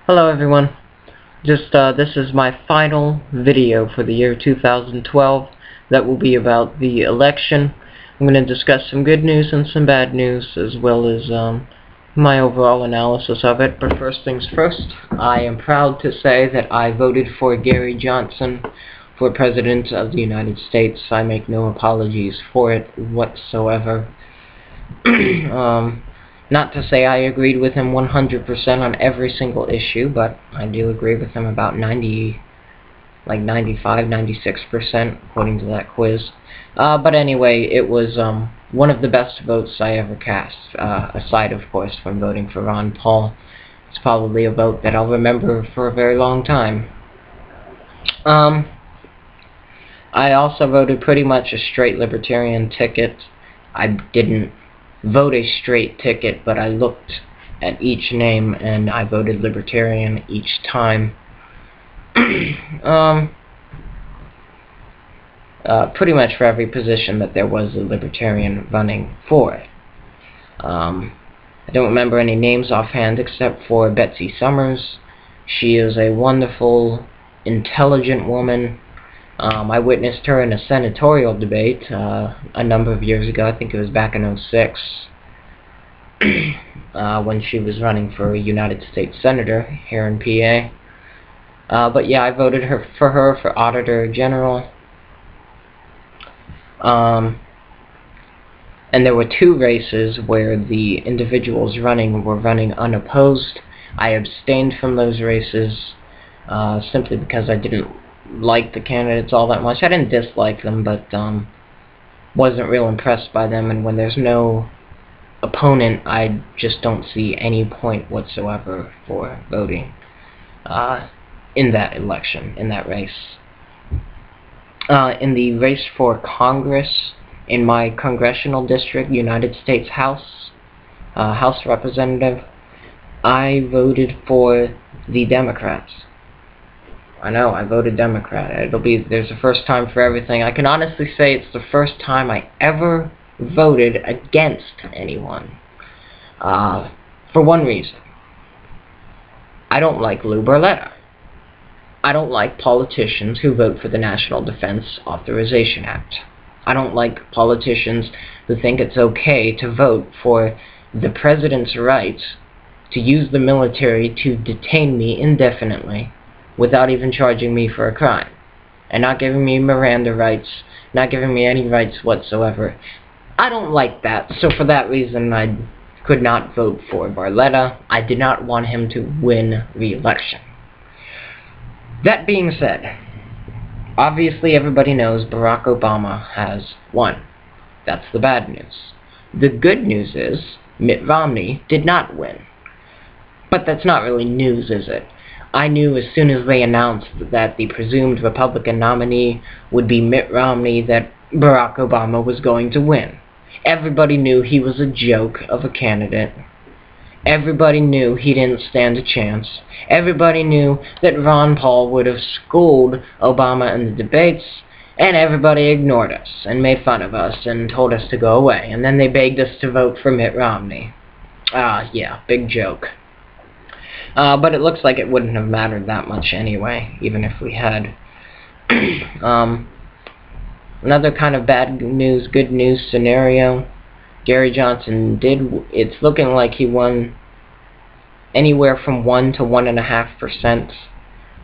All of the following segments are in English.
Hello everyone. This is my final video for the year 2012 that will be about the election. I'm going to discuss some good news and some bad news, as well as my overall analysis of it. But first things first, I am proud to say that I voted for Gary Johnson for President of the United States. I make no apologies for it whatsoever. Not to say I agreed with him 100% on every single issue, but I do agree with him about 95, 96% according to that quiz. But anyway, it was one of the best votes I ever cast, aside of course from voting for Ron Paul. It's probably a vote that I'll remember for a very long time. I also voted pretty much a straight libertarian ticket. I didn't vote a straight ticket, but I looked at each name and I voted libertarian each time. Pretty much for every position that there was a libertarian running for it. I don't remember any names offhand except for Betsy Summers. She is a wonderful, intelligent woman. I witnessed her in a senatorial debate a number of years ago. I think it was back in '06 when she was running for a United States Senator here in PA. But yeah, I voted for her for Auditor General. And there were two races where the individuals running were running unopposed. I abstained from those races simply because I didn't like the candidates all that much. I didn't dislike them, but wasn't real impressed by them, and when there's no opponent, I just don't see any point whatsoever for voting in that election, in that race. In the race for Congress, in my congressional district, United States House Representative, I voted for the Democrats. I know, I voted Democrat. There's a first time for everything. I can honestly say it's the first time I ever voted against anyone. For one reason. I don't like Lou Barletta. I don't like politicians who vote for the National Defense Authorization Act. I don't like politicians who think it's okay to vote for the president's rights to use the military to detain me indefinitely without even charging me for a crime, and not giving me Miranda rights, not giving me any rights whatsoever. I don't like that, so for that reason I could not vote for Barletta. I did not want him to win re-election. That being said, obviously everybody knows Barack Obama has won. That's the bad news. The good news is Mitt Romney did not win. But that's not really news, is it? I knew as soon as they announced that the presumed Republican nominee would be Mitt Romney that Barack Obama was going to win. Everybody knew he was a joke of a candidate. Everybody knew he didn't stand a chance. Everybody knew that Ron Paul would have schooled Obama in the debates, and everybody ignored us and made fun of us and told us to go away. And then they begged us to vote for Mitt Romney. Yeah, big joke. But it looks like it wouldn't have mattered that much anyway, even if we had. Another kind of bad news, good news scenario. Gary Johnson it's looking like he won anywhere from 1 to 1.5%.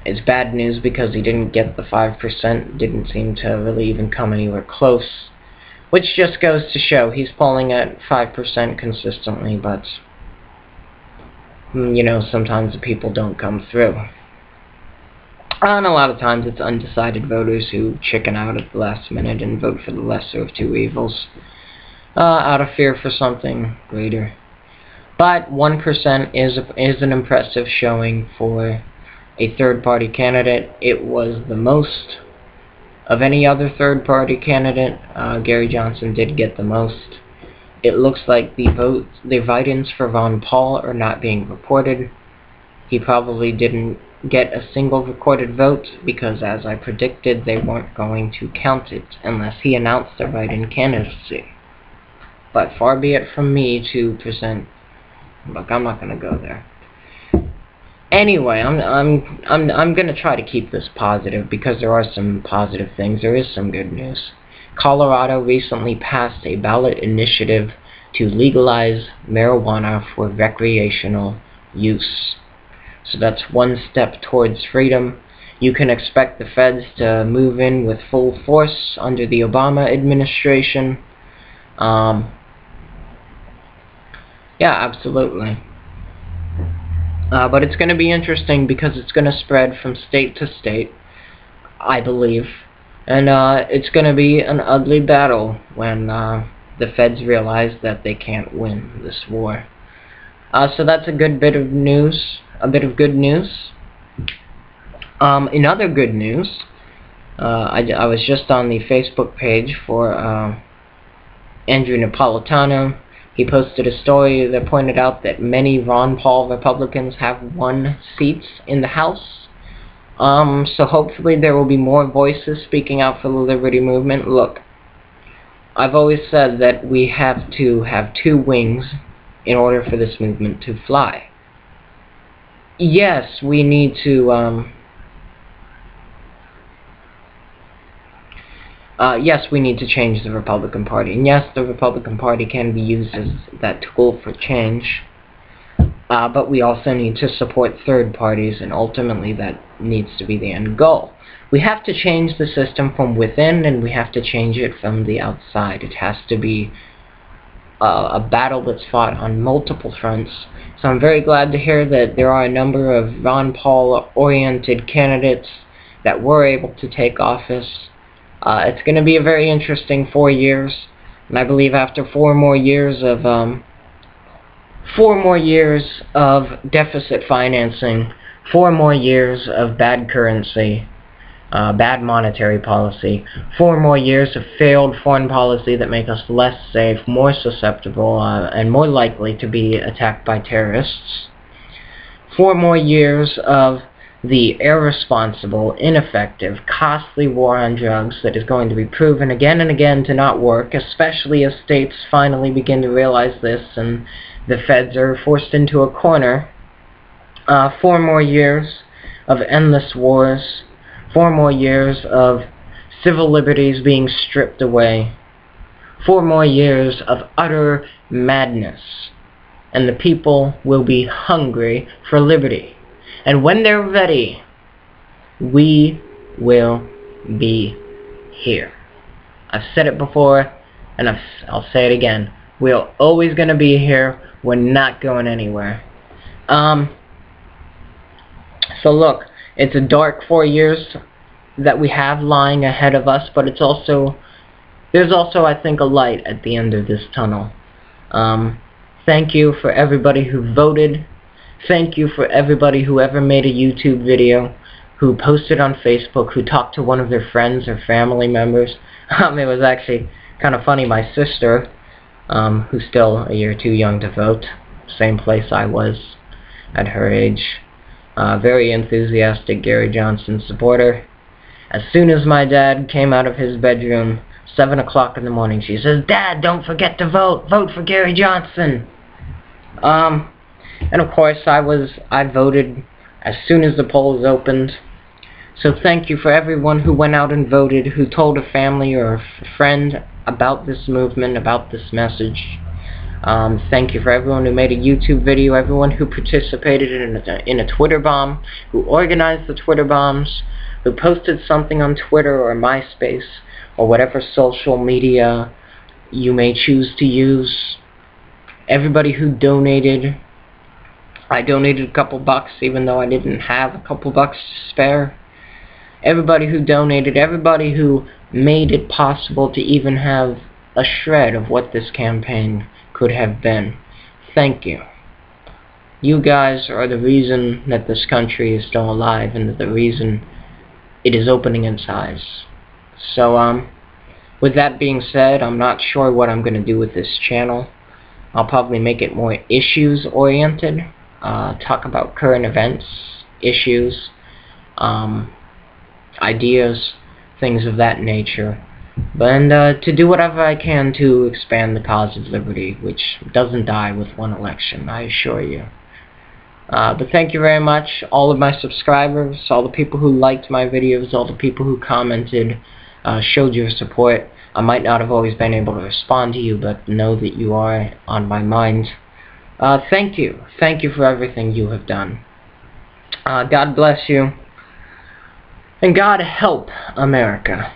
It's bad news because he didn't get the 5%, didn't seem to really even come anywhere close. Which just goes to show he's polling at 5% consistently, but you know, sometimes the people don't come through. And a lot of times it's undecided voters who chicken out at the last minute and vote for the lesser of two evils, out of fear for something greater. But 1% is an impressive showing for a third-party candidate. It was the most of any other third-party candidate. Gary Johnson did get the most. It looks like the write-ins for Ron Paul are not being reported. He probably didn't get a single recorded vote because, as I predicted, they weren't going to count it unless he announced a write-in candidacy. But far be it from me to present... Look, I'm not going to go there. Anyway, I'm gonna try to keep this positive because there are some positive things. There is some good news. Colorado recently passed a ballot initiative to legalize marijuana for recreational use. So that's one step towards freedom. You can expect the feds to move in with full force under the Obama administration. Yeah, absolutely. But it's going to be interesting because it's going to spread from state to state, I believe. And it's going to be an ugly battle when the feds realize that they can't win this war. So that's a good bit of news, a bit of good news. In other good news, I was just on the Facebook page for Andrew Napolitano. He posted a story that pointed out that many Ron Paul Republicans have won seats in the House. So hopefully there will be more voices speaking out for the liberty movement. Look, I've always said that we have to have two wings in order for this movement to fly. Yes, we need to yes, we need to change the Republican Party. And yes, the Republican Party can be used as that tool for change. But we also need to support third parties, and ultimately that needs to be the end goal. We have to change the system from within, and we have to change it from the outside. It has to be a battle that's fought on multiple fronts. So I'm very glad to hear that there are a number of Ron Paul-oriented candidates that were able to take office. It's going to be a very interesting 4 years, and I believe after 4 more years of deficit financing, 4 more years of bad currency, bad monetary policy, 4 more years of failed foreign policy that make us less safe, more susceptible, and more likely to be attacked by terrorists, 4 more years of the irresponsible, ineffective, costly war on drugs that is going to be proven again and again to not work, especially as states finally begin to realize this and the feds are forced into a corner. 4 more years of endless wars, 4 more years of civil liberties being stripped away, 4 more years of utter madness, and the people will be hungry for liberty. And when they're ready, we will be here. I've said it before, and I'll say it again. We're always going to be here. We're not going anywhere. So look, it's a dark 4 years that we have lying ahead of us, but there's also, I think, a light at the end of this tunnel. Thank you for everybody who voted. Thank you for everybody who ever made a YouTube video, who posted on Facebook, who talked to one of their friends or family members. It was actually kind of funny. My sister, who's still a year too young to vote, same place I was at her age, very enthusiastic Gary Johnson supporter. As soon as my dad came out of his bedroom, 7 o'clock in the morning, she says, "Dad, don't forget to vote. Vote for Gary Johnson." And of course, I voted as soon as the polls opened. So thank you for everyone who went out and voted, who told a family or a friend about this movement, about this message. Thank you for everyone who made a YouTube video, everyone who participated in a Twitter bomb, who organized the Twitter bombs, who posted something on Twitter or MySpace or whatever social media you may choose to use. Everybody who donated. I donated a couple bucks even though I didn't have a couple bucks to spare. Everybody who donated, everybody who made it possible to even have a shred of what this campaign could have been. Thank you. You guys are the reason that this country is still alive and the reason it is opening its eyes. So, with that being said, I'm not sure what I'm going to do with this channel. I'll probably make it more issues-oriented. Talk about current events, issues, ideas, things of that nature. And to do whatever I can to expand the cause of liberty, which doesn't die with one election, I assure you. But thank you very much, all of my subscribers, all the people who liked my videos, all the people who commented, showed your support. I might not have always been able to respond to you, but know that you are on my mind. Thank you. Thank you for everything you have done. God bless you. And God help America.